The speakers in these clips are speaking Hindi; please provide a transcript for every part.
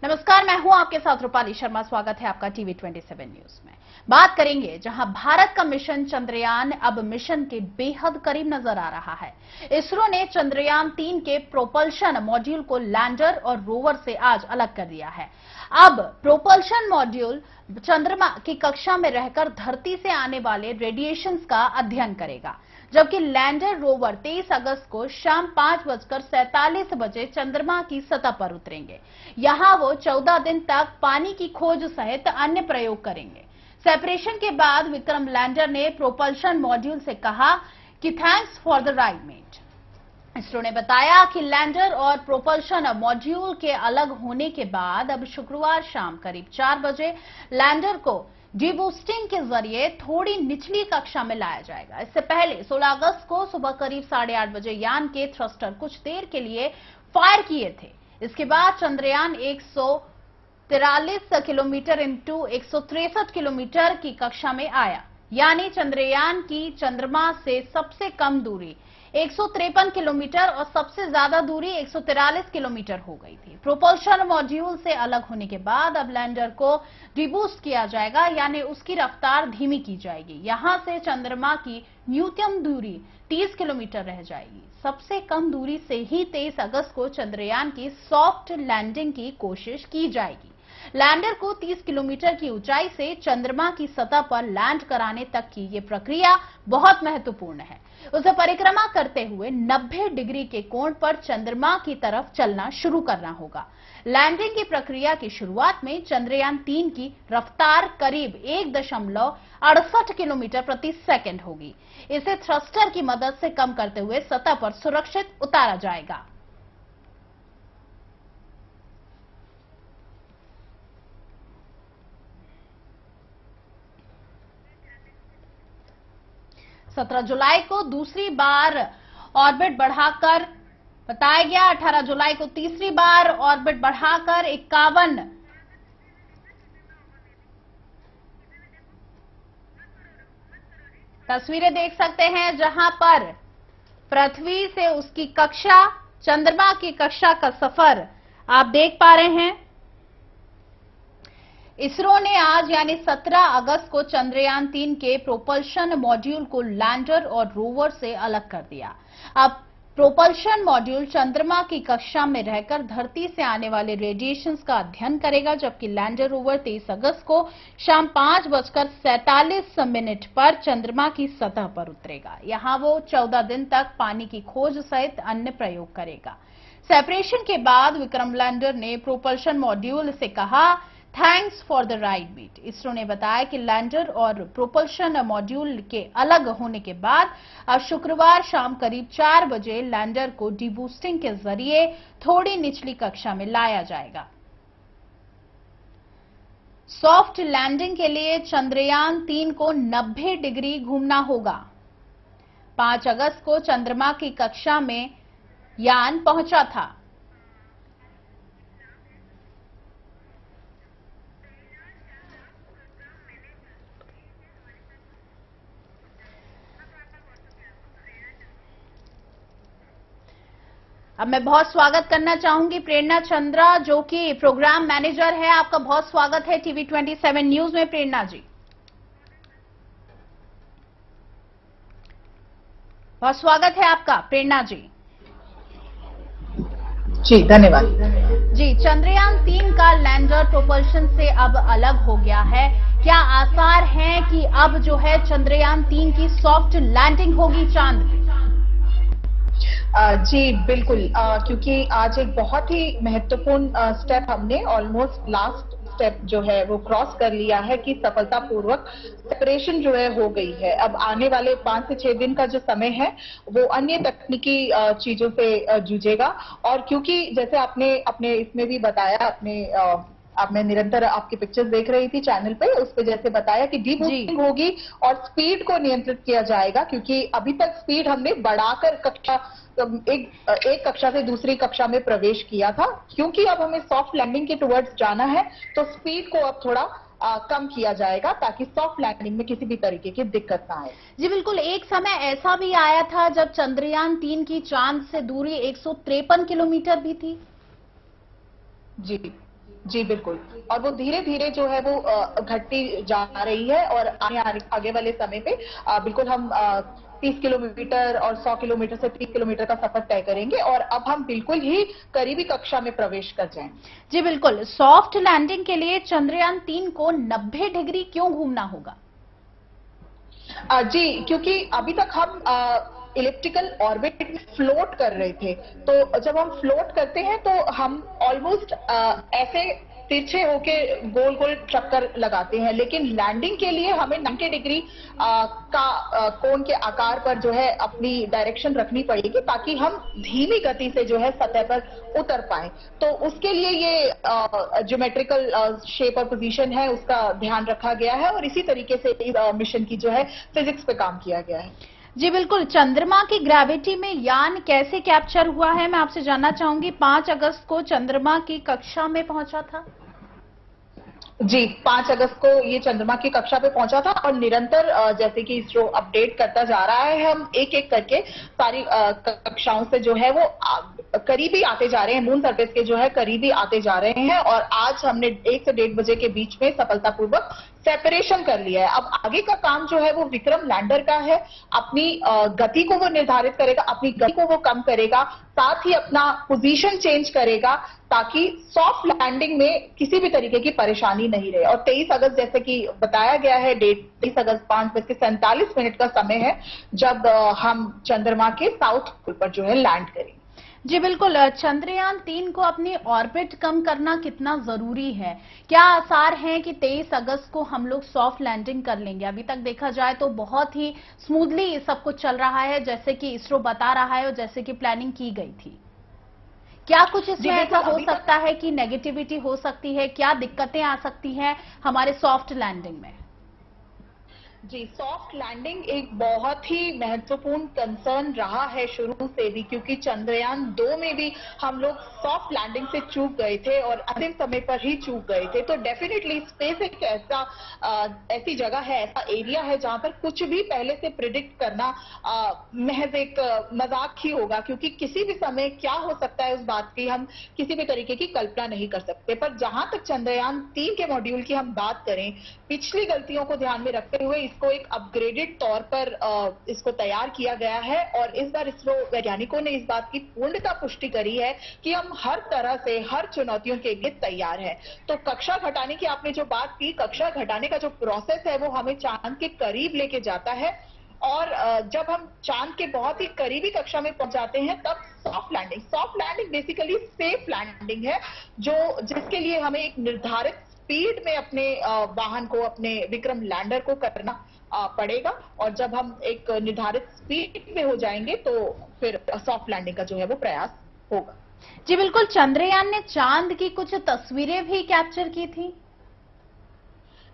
नमस्कार, मैं हूं आपके साथ रूपाली शर्मा। स्वागत है आपका टीवी 27 न्यूज में। बात करेंगे जहां भारत का मिशन चंद्रयान अब मिशन के बेहद करीब नजर आ रहा है। इसरो ने चंद्रयान 3 के प्रोपल्शन मॉड्यूल को लैंडर और रोवर से आज अलग कर दिया है। अब प्रोपल्शन मॉड्यूल चंद्रमा की कक्षा में रहकर धरती से आने वाले रेडिएशंस का अध्ययन करेगा, जबकि लैंडर रोवर 23 अगस्त को शाम 5:47 बजे चंद्रमा की सतह पर उतरेंगे। यहां वो 14 दिन तक पानी की खोज सहित अन्य प्रयोग करेंगे। सेपरेशन के बाद विक्रम लैंडर ने प्रोपल्शन मॉड्यूल से कहा कि thanks for the ride mate. ISRO ने बताया कि लैंडर और प्रोपल्शन मॉड्यूल के अलग होने के बाद अब शुक्रवार शाम करीब 4 बजे लैंडर को डीबूस्टिंग के जरिए थोड़ी निचली कक्षा में लाया जाएगा। इससे पहले 16 अगस्त को सुबह करीब 8:30 बजे यान के थ्रस्टर कुछ देर के लिए फायर किए थे। इसके बाद चंद्रयान 143 किलोमीटर इंटू 163 किलोमीटर की कक्षा में आया, यानी चंद्रयान की चंद्रमा से सबसे कम दूरी 153 किलोमीटर और सबसे ज्यादा दूरी 143 किलोमीटर हो गई थी। प्रोपल्शन मॉड्यूल से अलग होने के बाद अब लैंडर को डीबूस्ट किया जाएगा, यानी उसकी रफ्तार धीमी की जाएगी। यहां से चंद्रमा की न्यूनतम दूरी 30 किलोमीटर रह जाएगी। सबसे कम दूरी से ही 23 अगस्त को चंद्रयान की सॉफ्ट लैंडिंग की कोशिश की जाएगी। लैंडर को 30 किलोमीटर की ऊंचाई से चंद्रमा की सतह पर लैंड कराने तक की ये प्रक्रिया बहुत महत्वपूर्ण है। उसे परिक्रमा करते हुए 90 डिग्री के कोण पर चंद्रमा की तरफ चलना शुरू करना होगा। लैंडिंग की प्रक्रिया की शुरुआत में चंद्रयान 3 की रफ्तार करीब 1.68 किलोमीटर प्रति सेकंड होगी। इसे थ्रस्टर की मदद से कम करते हुए सतह पर सुरक्षित उतारा जाएगा। सत्रह जुलाई को दूसरी बार ऑर्बिट बढ़ाकर बताया गया। 18 जुलाई को तीसरी बार ऑर्बिट बढ़ाकर 51 तस्वीरें देख सकते हैं, जहां पर पृथ्वी से उसकी कक्षा, चंद्रमा की कक्षा का सफर आप देख पा रहे हैं। इसरो ने आज यानी 17 अगस्त को चंद्रयान 3 के प्रोपल्शन मॉड्यूल को लैंडर और रोवर से अलग कर दिया। अब प्रोपल्शन मॉड्यूल चंद्रमा की कक्षा में रहकर धरती से आने वाले रेडिएशंस का अध्ययन करेगा, जबकि लैंडर रोवर 23 अगस्त को शाम 5:47 पर चंद्रमा की सतह पर उतरेगा। यहां वो 14 दिन तक पानी की खोज सहित अन्य प्रयोग करेगा। सेपरेशन के बाद विक्रम लैंडर ने प्रोपल्शन मॉड्यूल से कहा thanks for the ride beat. ISRO ने बताया कि लैंडर और प्रोपल्शन मॉड्यूल के अलग होने के बाद अब शुक्रवार शाम करीब 4 बजे लैंडर को डीबूस्टिंग के जरिए थोड़ी निचली कक्षा में लाया जाएगा। सॉफ्ट लैंडिंग के लिए चंद्रयान 3 को 90 डिग्री घूमना होगा। 5 अगस्त को चंद्रमा की कक्षा में यान पहुंचा था। अब मैं बहुत स्वागत करना चाहूंगी प्रेरणा चंद्रा, जो कि प्रोग्राम मैनेजर है। आपका बहुत स्वागत है टीवी 27 न्यूज में। प्रेरणा जी, बहुत स्वागत है आपका। प्रेरणा जी जी धन्यवाद। जी, चंद्रयान 3 का लैंडर प्रोपल्शन से अब अलग हो गया है। क्या आसार हैं कि अब जो है चंद्रयान 3 की सॉफ्ट लैंडिंग होगी चांद पे? जी बिल्कुल, क्योंकि आज एक बहुत ही महत्वपूर्ण स्टेप हमने ऑलमोस्ट लास्ट स्टेप जो है वो क्रॉस कर लिया है कि सफलतापूर्वक सेपरेशन जो है हो गई है। अब आने वाले 5 से 6 दिन का जो समय है वो अन्य तकनीकी चीजों से जूझेगा। और क्योंकि जैसे आपने अपने इसमें भी बताया, अब मैं निरंतर आपकी पिक्चर्स देख रही थी चैनल पे, उस पे जैसे बताया कि डीबूस्टिंग होगी और स्पीड को नियंत्रित किया जाएगा, क्योंकि अभी तक स्पीड हमने बढ़ाकर कक्षा एक कक्षा से दूसरी कक्षा में प्रवेश किया था। क्योंकि अब हमें सॉफ्ट लैंडिंग के टुवर्ड्स जाना है तो स्पीड को अब थोड़ा कम किया जाएगा, ताकि सॉफ्ट लैंडिंग में किसी भी तरीके की दिक्कत ना आए। जी बिल्कुल, एक समय ऐसा भी आया था जब चंद्रयान 3 की चांद से दूरी 153 किलोमीटर भी थी। जी जी बिल्कुल। और वो धीरे धीरे जो है वो घटती जा रही है और आगे वाले समय पे बिल्कुल हम 30 किलोमीटर और 100 किलोमीटर से 30 किलोमीटर का सफर तय करेंगे और अब हम बिल्कुल ही करीबी कक्षा में प्रवेश कर जाएंगे। जी बिल्कुल, सॉफ्ट लैंडिंग के लिए चंद्रयान 3 को 90 डिग्री क्यों घूमना होगा? जी, क्योंकि अभी तक हम इलिप्टिकल ऑर्बिट में फ्लोट कर रहे थे, तो जब हम फ्लोट करते हैं तो हम ऑलमोस्ट ऐसे तिरछे होके गोल गोल चक्कर लगाते हैं, लेकिन लैंडिंग के लिए हमें 90 डिग्री का कोण के आकार पर जो है अपनी डायरेक्शन रखनी पड़ेगी ताकि हम धीमी गति से जो है सतह पर उतर पाए। तो उसके लिए ये ज्योमेट्रिकल शेप और पोजीशन है उसका ध्यान रखा गया है और इसी तरीके से इस मिशन की जो है फिजिक्स पे काम किया गया है। जी बिल्कुल, चंद्रमा की ग्रेविटी में यान कैसे कैप्चर हुआ है, मैं आपसे जानना चाहूंगी। 5 अगस्त को चंद्रमा की कक्षा में पहुंचा था। जी, 5 अगस्त को ये चंद्रमा की कक्षा पे पहुंचा था और निरंतर जैसे कि इसरो अपडेट करता जा रहा है, हम एक एक करके सारी कक्षाओं से जो है वो करीबी आते जा रहे हैं, मून सरफेस के जो है करीबी आते जा रहे हैं और आज हमने 1 से 1.5 बजे के बीच में सफलतापूर्वक सेपरेशन कर लिया है। अब आगे का काम जो है वो विक्रम लैंडर का है, अपनी गति को वो निर्धारित करेगा, अपनी गति को वो कम करेगा, साथ ही अपना पोजीशन चेंज करेगा ताकि सॉफ्ट लैंडिंग में किसी भी तरीके की परेशानी नहीं रहे। और 23 अगस्त जैसे कि बताया गया है डेट, 23 अगस्त 5:47 का समय है जब हम चंद्रमा के साउथ पोल पर जो है लैंड करेंगे। जी बिल्कुल, चंद्रयान 3 को अपनी ऑर्बिट कम करना कितना जरूरी है? क्या आसार हैं कि 23 अगस्त को हम लोग सॉफ्ट लैंडिंग कर लेंगे? अभी तक देखा जाए तो बहुत ही स्मूथली सब कुछ चल रहा है, जैसे कि इसरो बता रहा है और जैसे कि प्लानिंग की गई थी। क्या कुछ इसमें ऐसा हो सकता है कि नेगेटिविटी हो सकती है? क्या दिक्कतें आ सकती हैं हमारे सॉफ्ट लैंडिंग में? जी, सॉफ्ट लैंडिंग एक बहुत ही महत्वपूर्ण कंसर्न रहा है शुरू से भी, क्योंकि चंद्रयान 2 में भी हम लोग सॉफ्ट लैंडिंग से चूक गए थे और अंतिम समय पर ही चूक गए थे। तो डेफिनेटली स्पेस एक ऐसी जगह है, ऐसा एरिया है जहां पर कुछ भी पहले से प्रिडिक्ट करना महज एक मजाक ही होगा, क्योंकि किसी भी समय क्या हो सकता है उस बात की हम किसी भी तरीके की कल्पना नहीं कर सकते। पर जहां तक चंद्रयान 3 के मॉड्यूल की हम बात करें, पिछली गलतियों को ध्यान में रखते हुए इसको एक अपग्रेडेड तौर पर इसको तैयार किया गया है और इस बार इसरो वैज्ञानिकों ने इस बात की पूर्णतः पुष्टि करी है कि हम हर तरह से हर चुनौतियों के लिए तैयार हैं। तो कक्षा घटाने की आपने जो बात की, कक्षा घटाने का जो प्रोसेस है वो हमें चांद के करीब लेके जाता है और जब हम चांद के बहुत ही करीबी कक्षा में पहुंच जाते हैं तब soft landing basically safe landing है, जो जिसके लिए हमें एक निर्धारित स्पीड में अपने वाहन को, अपने विक्रम लैंडर को करना पड़ेगा और जब हम एक निर्धारित स्पीड में हो जाएंगे तो फिर सॉफ्ट लैंडिंग का जो है वो प्रयास होगा। जी बिल्कुल, चंद्रयान ने चांद की कुछ तस्वीरें भी कैप्चर की थी।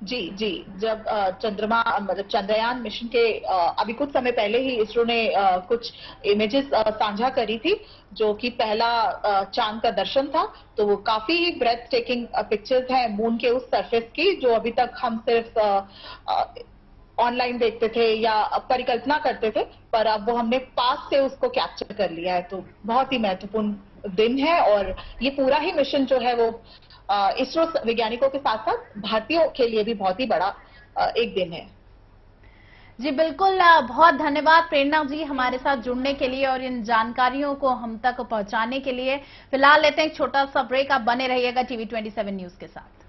जी, जब चंद्रमा मतलब चंद्रयान मिशन के अभी कुछ समय पहले ही इसरो ने कुछ इमेजेस साझा करी थी, जो कि पहला चांद का दर्शन था। तो वो काफी ही ब्रेथ टेकिंग पिक्चर्स हैं मून के उस सरफेस की, जो अभी तक हम सिर्फ ऑनलाइन देखते थे या परिकल्पना करते थे, पर अब वो हमने पास से उसको कैप्चर कर लिया है। तो बहुत ही महत्वपूर्ण दिन है और ये पूरा ही मिशन जो है वो इसरो वैज्ञानिकों के साथ साथ भारतीयों के लिए भी बहुत ही बड़ा एक दिन है। जी बिल्कुल, बहुत धन्यवाद प्रेरणा जी हमारे साथ जुड़ने के लिए और इन जानकारियों को हम तक पहुंचाने के लिए। फिलहाल लेते हैं एक छोटा सा ब्रेक, आप बने रहिएगा TV 27 न्यूज के साथ।